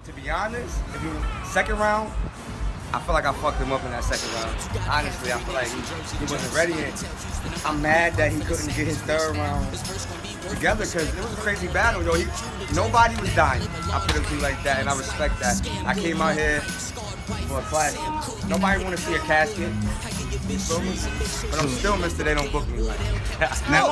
To be honest, if you second round, I feel like I fucked him up in that second round. Honestly, I feel like he wasn't ready. And I'm mad that he couldn't get his third round together because it was a crazy battle, yo. Nobody was dying. I put it to you like that, and I respect that. I came out here for a classic. Nobody want to see a casket. You feel me? But I'm still Mr. They don't book me. Now,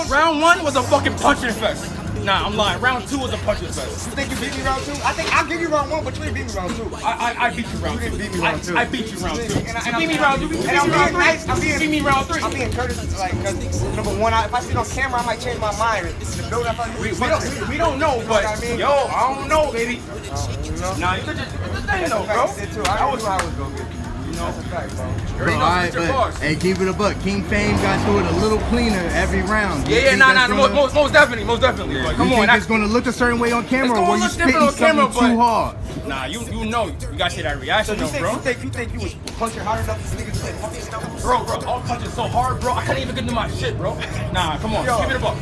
round 1 was a fucking punching fest. Nah, I'm lying. Round 2 was a punching fest. You think you beat me round 2? I think I'll give you round 1, but you didn't beat me round 2. I beat you round 2. You didn't beat me round 2. I beat you round 2. You beat me round 2. And I'm being nice. Beat me round 3. I'm being courteous, like, because number one, if I see it on camera, I might change my mind. The build up, we don't know, but yo, I don't know, baby. Nah, you just thing though, bro. I was how I was gonna get you. You know, that's a fact, bro. Bro, alright, but hey, keep it a buck. KingFame got through it a little cleaner every round. Yeah, most definitely. Like, come on, it's gonna look a certain way on camera, or you spitting something too hard. Nah, you know, you gotta see that reaction, so bro. You think you was punching hard enough to niggas like fucking stuff? Bro, I was punching so hard, bro. I couldn't even get to my shit, bro. Nah, come on, give it a buck.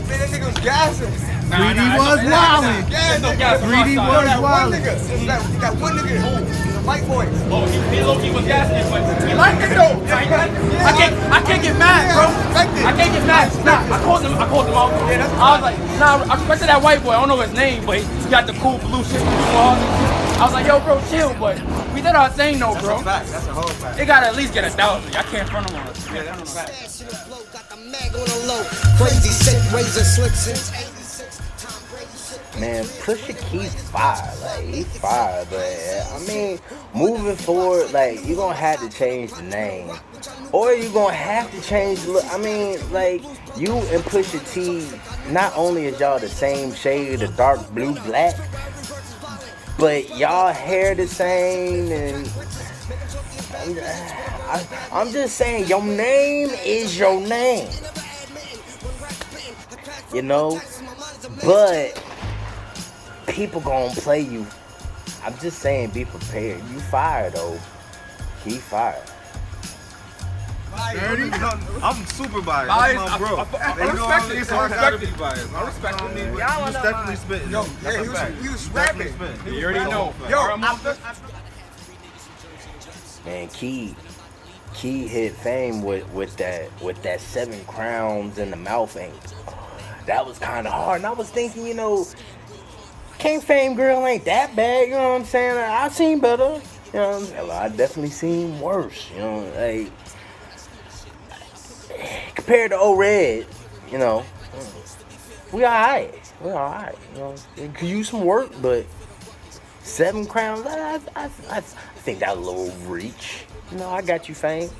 Man, that nigga was gassing. 3D was wildin'. Yeah, no gas. 3D was wildin'. That one nigga, the white boy. Oh, he low-key was gassing, but he liked it though. I can't get mad, bro. I can't get mad. Nah, I called him out. I was like, nah, I respected that white boy. I don't know his name, but he got the cool blue shit. I was like, yo, bro, chill, but we did our thing though, bro. That's a whole fact. They gotta at least get 1,000. I can't front them on it. Yeah, that's a fact. Crazy shit, razor slips in. Man, PushaKey fire, like he fire, but I mean, moving forward, like you gonna have to change the name, or you gonna have to change the look. I mean, like you and Pusha T, not only is y'all the same shade of dark blue black, but y'all hair the same, and I'm just saying, your name is your name, you know, but people gonna play you. I'm just saying, be prepared. You fired though. He fired. I'm super biased. Biased, That's my bro. I respect it. I gotta be biased. I respect him. He was definitely spitting. Yo, yeah, he was rapping. You already know. Yo, Man, Key hit fame with that 7 crowns in the mouth ain't. That was kind of hard. And I was thinking, you know, KingFame girl ain't that bad. You know what I'm saying? I've seen better. You know, I definitely seen worse. You know, like compared to O-Red, you know, we alright. You know, it could use some work, but 7 crowns, I think that a little reach. You know, I got you, Fame.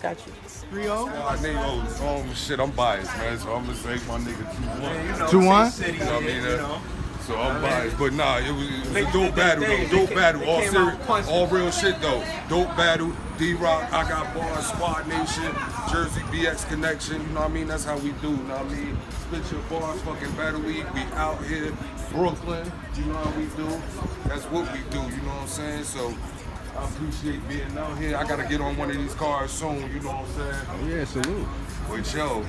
Got you. 3-0? I think, oh shit, I'm biased, man. So I'm gonna say my nigga 2-1. 2-1? You know what I mean? So I'm biased, but nah, it was a dope battle though. Dope battle, all serious, all real shit though. Dope battle. D-Rock, I got bars, Squad Nation, Jersey BX Connection. You know what I mean? That's how we do. You know what I mean? Split your bars, fucking battle week. We out here, Brooklyn. You know how we do? That's what we do. You know what I'm saying? So I appreciate being out here. I gotta get on one of these cars soon. You know what I'm saying? Oh yeah, salute. But yo,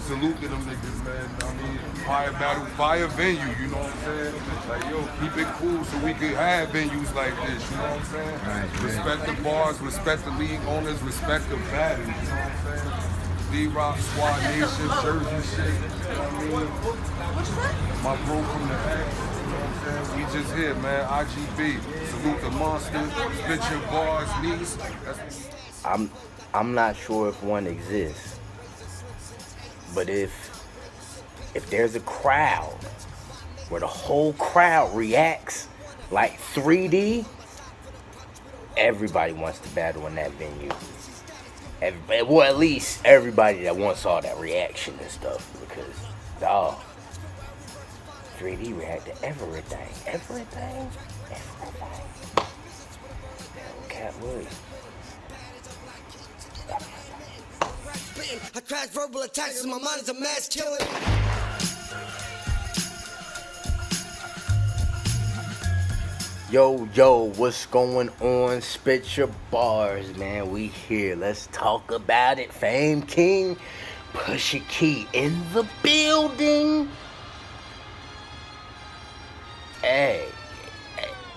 salute to them niggas, man. I mean, fire battle, fire venue, you know what I'm saying? Like, yo, keep it cool so we could have venues like this, you know what I'm saying? Right, respect the bars, respect the league owners, respect the battles, you know what I'm saying? D-Rock, Squad Nation, Jersey shit, you know what I mean? My bro from the X, you know what I'm saying? We just here, man, IGB. Salute the monster, spit your bars, niece. I'm not sure if one exists. But if there's a crowd where the whole crowd reacts like 3D, everybody wants to battle in that venue. Everybody, well, at least everybody that once saw that reaction and stuff, because dog, 3D react to everything. Cat Williams. I crash verbal attacks and my mind is a mass killing. Yo, what's going on? Spit your bars, man. We here. Let's talk about it. Fame King, PushaKey in the building. Hey,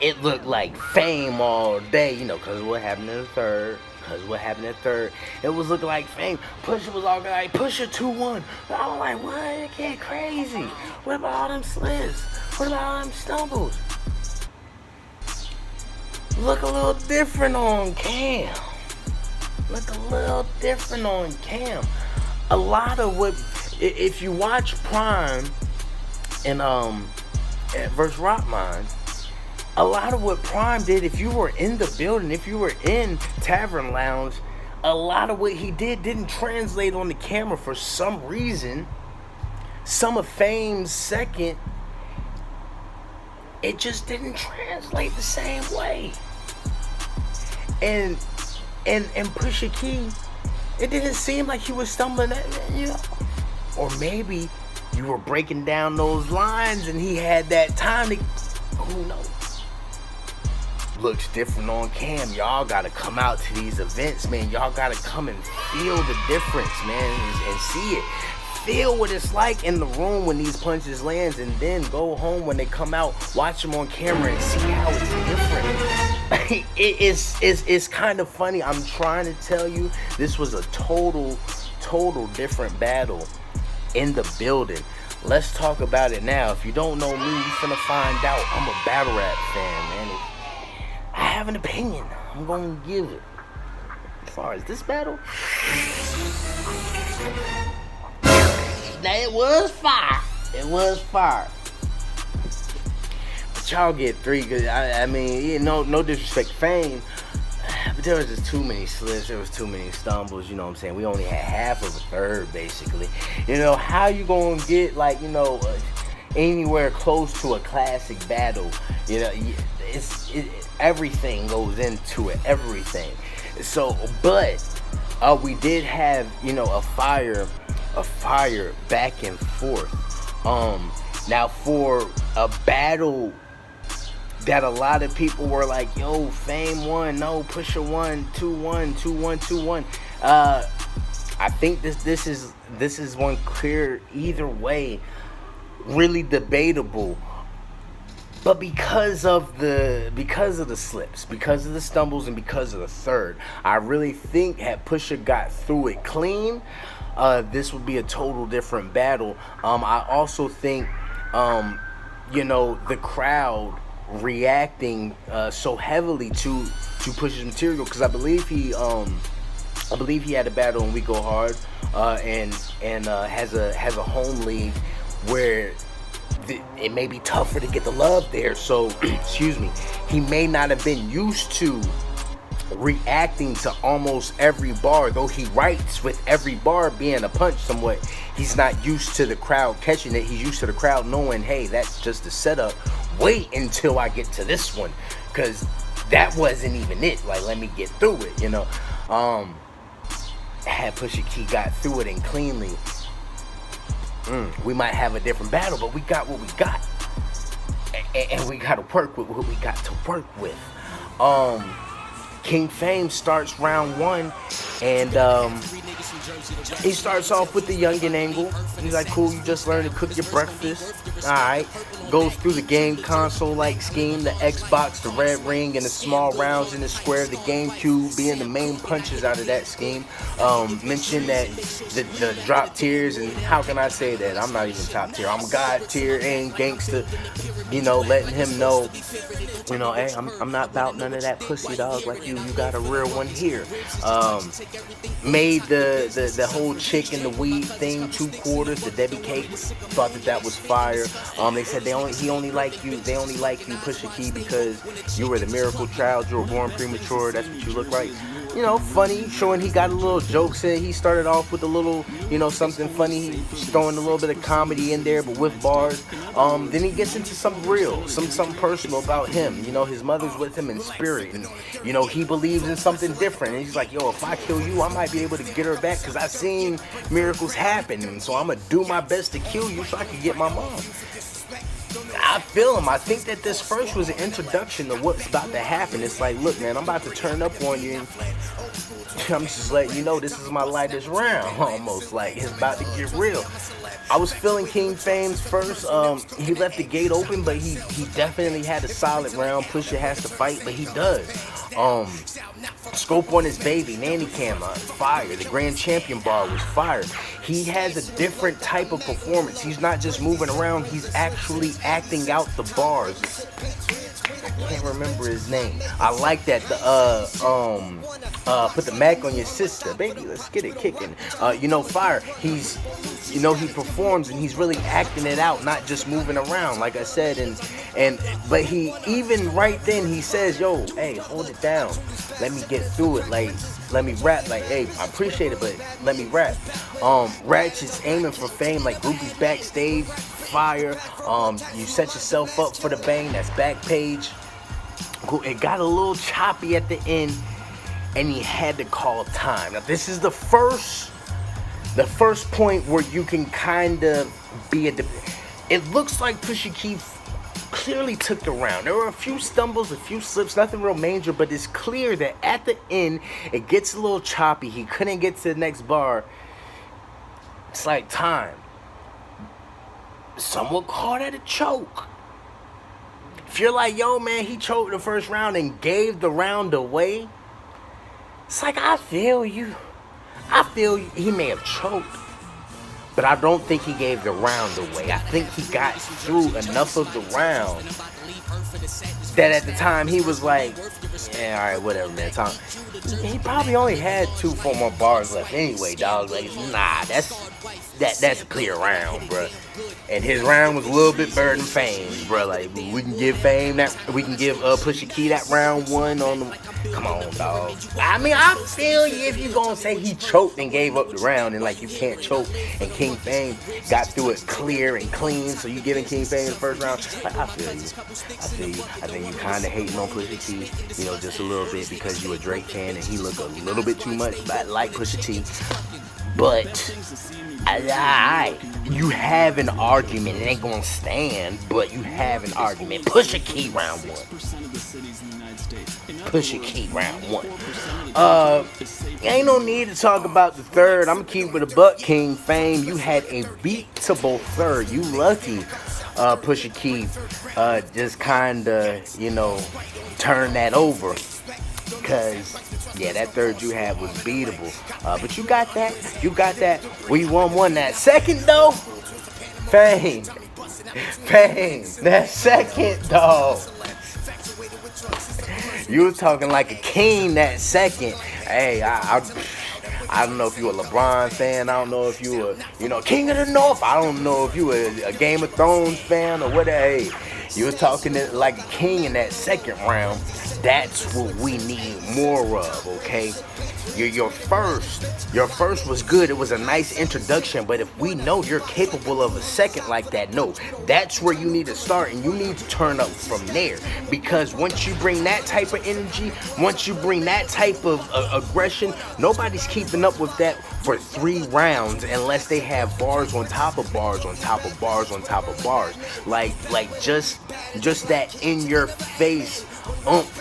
it looked like Fame all day, you know, because what happened in the third. It was looking like Fame. Pusha was all like, Pusha 2-1. I was like, what? It get crazy. What about all them slips? What about all them stumbles? Look a little different on cam. A lot of what, if you watch Prime and versus Rockmine, a lot of what Prime did, if you were in the building, if you were in Tavern Lounge, a lot of what he did didn't translate on the camera for some reason. Some of Fame's second, it just didn't translate the same way. And PushaKey, it didn't seem like he was stumbling at, you know. Or maybe you were breaking down those lines and he had that time to, who knows? Looks different on cam. Y'all gotta come out to these events, man. Y'all gotta come and feel the difference, man, and see it. Feel what it's like in the room when these punches lands, and then go home when they come out, watch them on camera and see how it's different. It's kind of funny. I'm trying to tell you, this was a total different battle in the building. Let's talk about it now. If you don't know me, you finna find out. I'm a battle rap fan, man. I have an opinion. I'm gonna give it. As far as this battle, now it was fire. But y'all get 3. Cause I mean, no disrespect to Fame, but there was just too many slips. There was too many stumbles. You know what I'm saying? We only had half of a third, basically. You know, how you gonna get like, you know, anywhere close to a classic battle? You know, everything goes into it. Everything. So, but we did have, you know, a fire back and forth. Now for a battle that a lot of people were like, yo, Fame won, no, Pusha won, 2-1, 2-1, 2-1. I think this is one clear either way, really debatable. But because of the slips, because of the stumbles, and because of the third, I really think had Pusha got through it clean, this would be a total different battle. I also think, you know, the crowd reacting so heavily to Pusha's material, because I believe he had a battle in We Go Hard, and has a home league where it may be tougher to get the love there. So excuse me, he may not have been used to reacting to almost every bar, though he writes with every bar being a punch somewhat. He's not used to the crowd catching it. He's used to the crowd knowing, hey, that's just a setup. Wait until I get to this one, because that wasn't even it. Like, let me get through it, you know. Had PushaKey got through it and cleanly, we might have a different battle, but we got what we got, and we got to work with what we got to work with. KingFame starts round 1, and he starts off with the youngin' angle. He's like, cool, you just learned to cook your breakfast. Alright. Goes through the game console-like scheme, the Xbox, the red ring, and the small rounds in the square, the GameCube being the main punches out of that scheme. Mentioned that the drop tiers, and how can I say that? I'm not even top tier. I'm God tier and gangster. You know, letting him know, you know, hey, I'm not about none of that pussy, dog. Like you got a real one here. Made the whole chick in the weed thing 2 quarters, the Debbie Cakes. Thought that was fire. They said they only like you PushaKey because you were the miracle child, you were born premature, that's what you look like. You know, funny, showing he got a little jokes in. He started off with a little, you know, something funny. He's throwing a little bit of comedy in there, but with bars. Then he gets into something real, something personal about him. You know, his mother's with him in spirit, and you know, he believes in something different. And he's like, yo, if I kill you, I might be able to get her back because I've seen miracles happen, and so I'm gonna do my best to kill you so I can get my mom. I feel him. I think that this first was an introduction to what's about to happen. It's like, look, man, I'm about to turn up on you. I'm just letting you know this is my lightest round, almost like it's about to get real. I was feeling KingFame's first. He left the gate open, but he definitely had a solid round. Pusha has to fight, but he does. Scope on his baby, Nanny Cam, fire. The Grand Champion bar was fire. He has a different type of performance. He's not just moving around, he's actually acting out the bars. I can't remember his name. I like that. Put the Mac on your sister, baby. Let's get it kicking. Fire. He performs and he's really acting it out, not just moving around, like I said. But he even right then he says, "Yo, hey, hold it down. Let me get through it. Like, let me rap. Like, hey, I appreciate it, but let me rap." Ratchet's aiming for fame, like groupies backstage. Fire. You set yourself up for the bang. That's Backpage. Cool. It got a little choppy at the end, and he had to call time. Now this is the first point where you can kind of be it looks like PushaKey clearly took the round. There were a few stumbles, a few slips, nothing real major, but it's clear that at the end it gets a little choppy. He couldn't get to the next bar. It's like time. Some would call that a choke. If you're like, yo, man, he choked the first round and gave the round away, it's like, I feel you. He may have choked, but I don't think he gave the round away. I think he got through enough of the round that at the time he was like, all right, whatever, man. Tom. He probably only had 4 more bars left anyway, dog. Like, nah, that's a clear round, bro. And his round was a little bit better than Fame, bro. Like, we can give Fame that, we can give PushaKey that round 1 on the. Come on, dog. I mean, I feel you if you gonna say he choked and gave up the round, and like you can't choke, and KingFame got through it clear and clean, so you giving KingFame the first round. Like, I feel you. I think you kind of hating on PushaKey, just a little bit because you a Drake fan and he look a little bit too much like Pusha T. But you have an argument. It ain't gonna stand, but you have an argument. PushaKey round 1. PushaKey round 1. Ain't no need to talk about the third. I'm gonna keep it a buck, KingFame. You had a beatable third. You lucky. PushaKey just kinda, turn that over. Cause that third you had was beatable. But you got that. We won that. Second though, Fame. That second though. You was talking like a king that second. Hey, I don't know if you a LeBron fan. I don't know if you a, King of the North. I don't know if you a Game of Thrones fan or whatever. Hey, you was talking like a king in that second round. That's what we need more of, okay? Your first was good. It was a nice introduction, but if we know you're capable of a second like that, no, that's where you need to start, and you need to turn up from there. Because once you bring that type of energy, once you bring that type of aggression, nobody's keeping up with that for 3 rounds unless they have bars on top of bars on top of bars on top of bars. Like just that in your face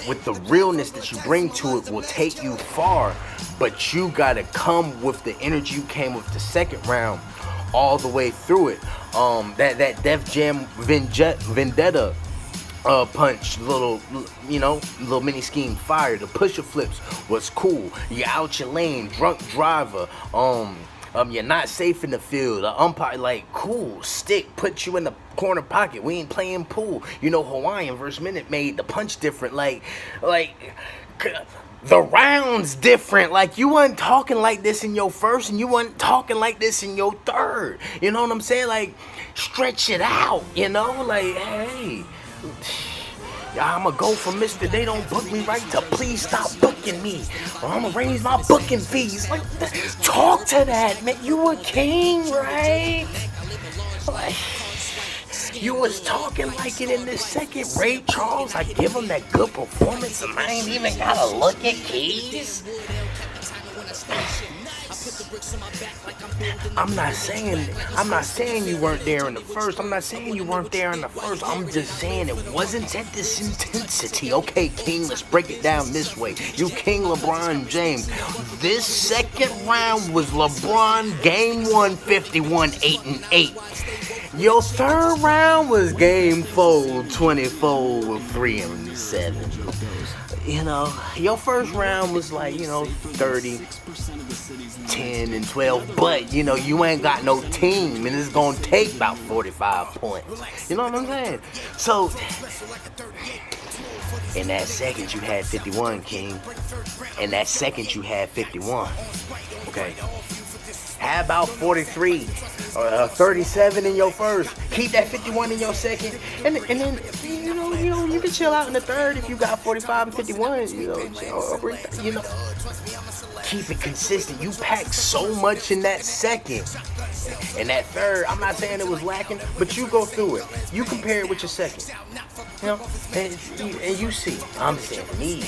with the realness that you bring to it will take you far, but you gotta come with the energy you came with the second round all the way through it. That Def Jam Vendetta punch, little mini scheme fire. The pusher flips was cool. You're out your lane, drunk driver. You're not safe in the field. The umpire, like, cool, stick, put you in the corner pocket. We ain't playing pool. Hawaiian versus Minute made the punch different. Like, the round's different. Like, you wasn't talking like this in your first, and you wasn't talking like this in your third. You know what I'm saying? Like, stretch it out, Like, hey, I'm going to go from Mr. They don't book me right to please stop booking me, or I'm going to raise my booking fees. Like, talk to that, man. You a king, right? Like, you was talking like it in this second. Ray Charles, I give him that good performance, and I ain't even got to look at keys. I'm not saying you weren't there in the first. I'm not saying you weren't there in the first. I'm just saying it wasn't at this intensity. Okay, King, let's break it down this way. You King LeBron James. This second round was LeBron game 1, 51, 8-8. Your third round was game 4, 24, 3-7. You know, your first round was like, 30, 10, and 12, but, you ain't got no team, and it's gonna take about 45 points. You know what I'm saying? So, in that second, you had 51, King. In that second, you had 51. Okay. How about 43 or 37 in your first? Keep that 51 in your second, and then you can chill out in the third if you got 45 and 51. Keep it consistent. You packed so much in that second. And that third, I'm not saying it was lacking, but you go through it. You compare it with your second. And you see. I'm saying for me,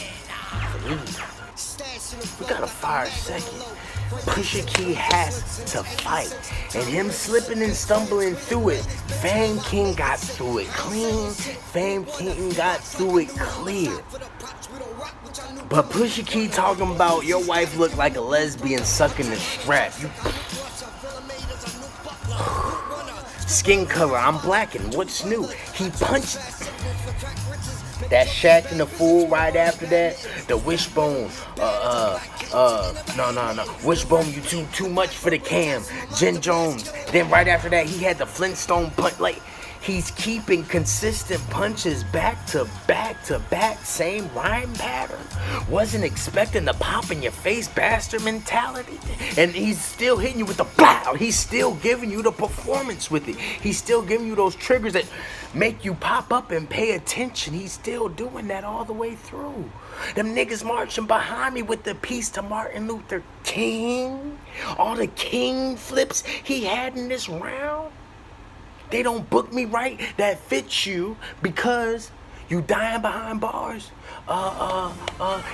we got a fire second. PushaKey has to fight. And him slipping and stumbling through it, Fame King got through it clean. Fame King got through it clear. But PushaKey talking about your wife looked like a lesbian sucking the strap. Skin color, I'm blackened. What's new? He punched that Shaq and the Fool right after that. The wishbone. No. Wishbone, you too much for the cam. Jen Jones. Then right after that, he had the Flintstone punch. Like, he's keeping consistent punches back to back to back. Same rhyme pattern. Wasn't expecting the pop in your face bastard mentality. And he's still hitting you with the blow. He's still giving you the performance with it. He's still giving you those triggers that make you pop up and pay attention. He's still doing that all the way through. Them niggas marching behind me with the peace to Martin Luther King. All the king flips he had in this round. They don't book me right. That fits you because you dying behind bars. And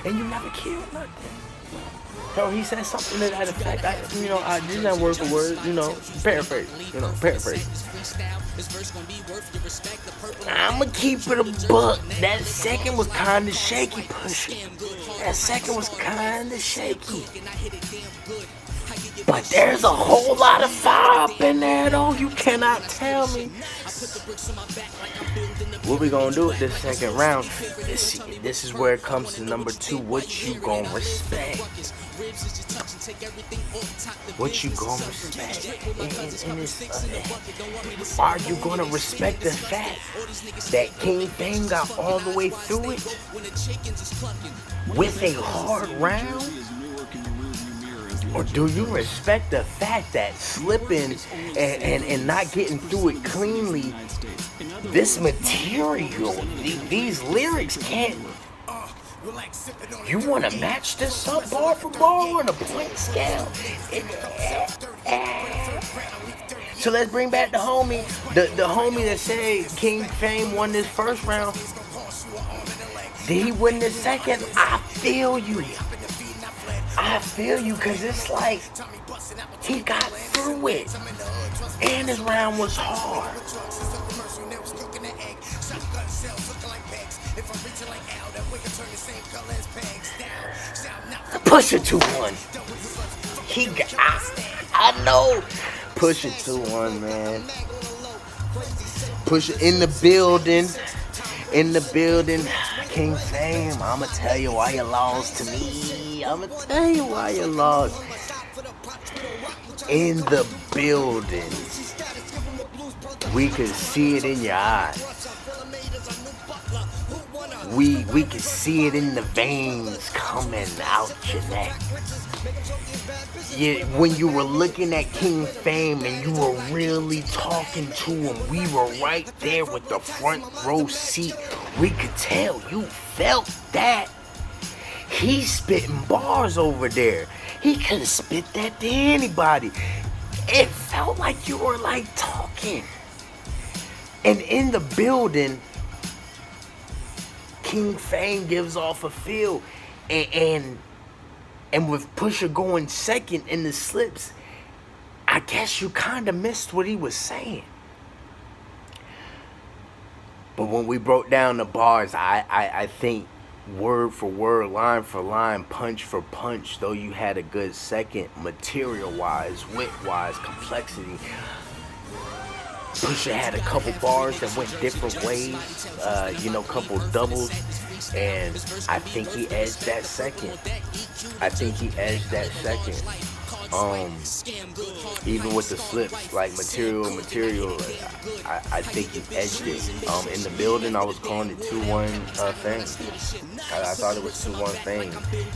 you never killed nothing. So he said something to that effect. I didn't word for word, paraphrase. I'ma keep it a buck. That second was kinda shaky, Pusha. That second was kinda shaky. But there's a whole lot of fire up in there, though. You cannot tell me. What we gonna do with this second round? This is where it comes to number 2. What you gonna respect? What you gonna respect? Are you gonna respect the fact that KingFame got all the way through it with a hard round? Or do you respect the fact that slipping and not getting through it cleanly, this material, these lyrics can't... You want to match this up bar for bar on a point scale? So let's bring back the homie. The homie that said KingFame won this first round. Did he win the second? I feel you. Because it's like he got through it. And his round was hard. Pusha 2-1. He got... I know. Pusha 2-1, man. Pusha in the building. KingFame, I'ma tell you why you lost to me. I'ma tell you why you lost. In the building. We could see it in your eyes. We could see it in the veins coming out your neck. Yeah, when you were looking at KingFame and you were really talking to him, we were right there with the front row seat. We could tell you felt that. He's spitting bars over there. He couldn't spit that to anybody. It felt like you were like talking. And in the building, KingFame gives off a feel, and And with Pusha going second in the slips, I guess you kind of missed what he was saying. But when we broke down the bars, I think word for word, line for line, punch for punch, though you had a good second, material-wise, wit-wise, complexity, Pusha had a couple bars that went different ways, couple doubles, and I think he edged that second. Even with the slips, like material, I think he edged it. In the building, I was calling it 2-1 Fame. I thought it was 2-1 Fame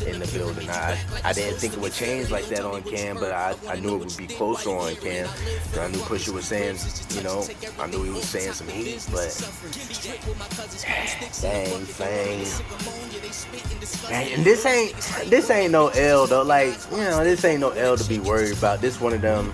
in the building. I didn't think it would change like that on Cam, but I knew it would be closer on Cam. I knew Pusha was saying, I knew he was saying some heat, but dang. And this ain't no L though. Like, this ain't no L to be worried about. This one of them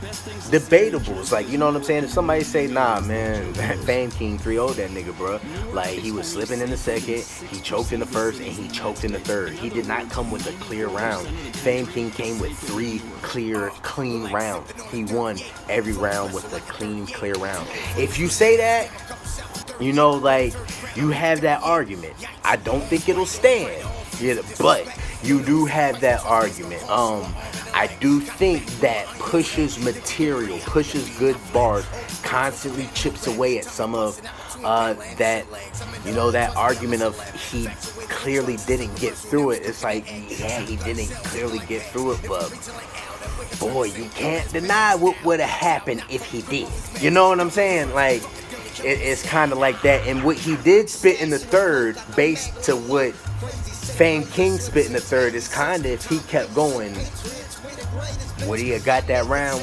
debatables. Like, you know what I'm saying? If somebody say, nah, man, Fame King 3-0 that nigga, bro. Like, he was slipping in the second, he choked in the first, and he choked in the third. He did not come with a clear round. Fame King came with 3 clean rounds. He won every round with a clear round. If you say that, like, you have that argument. I don't think it'll stand. Yeah, but you do have that argument. I do think that Pusha's material, Pusha's good bars, constantly chips away at some of that, that argument of he clearly didn't get through it. It's like, yeah, he didn't clearly get through it, but boy, you can't deny what would have happened if he did. You know what I'm saying? Like, it's kind of like that. And what he did spit in the third, based to what Fame King spit in the third, is kind of, if he kept going, would he have got that round?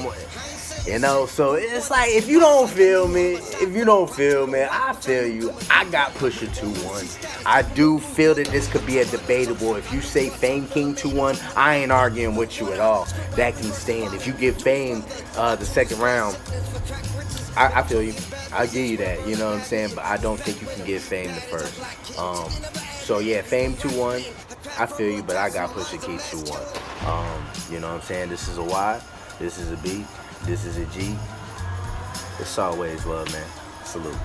So it's like, if you don't feel me, I feel you. I got Pusha 2-1. I do feel that this could be a debatable. If you say Fame King 2-1, I ain't arguing with you at all. That can stand. If you give Fame the second round, I feel you. I'll give you that, you know what I'm saying? But I don't think you can give Fame the first. So yeah, Fame 2-1. I feel you, but I got PushaKey 2-1. You know what I'm saying? This is a Y. This is a B. This is a G. It's always love, man. Salute.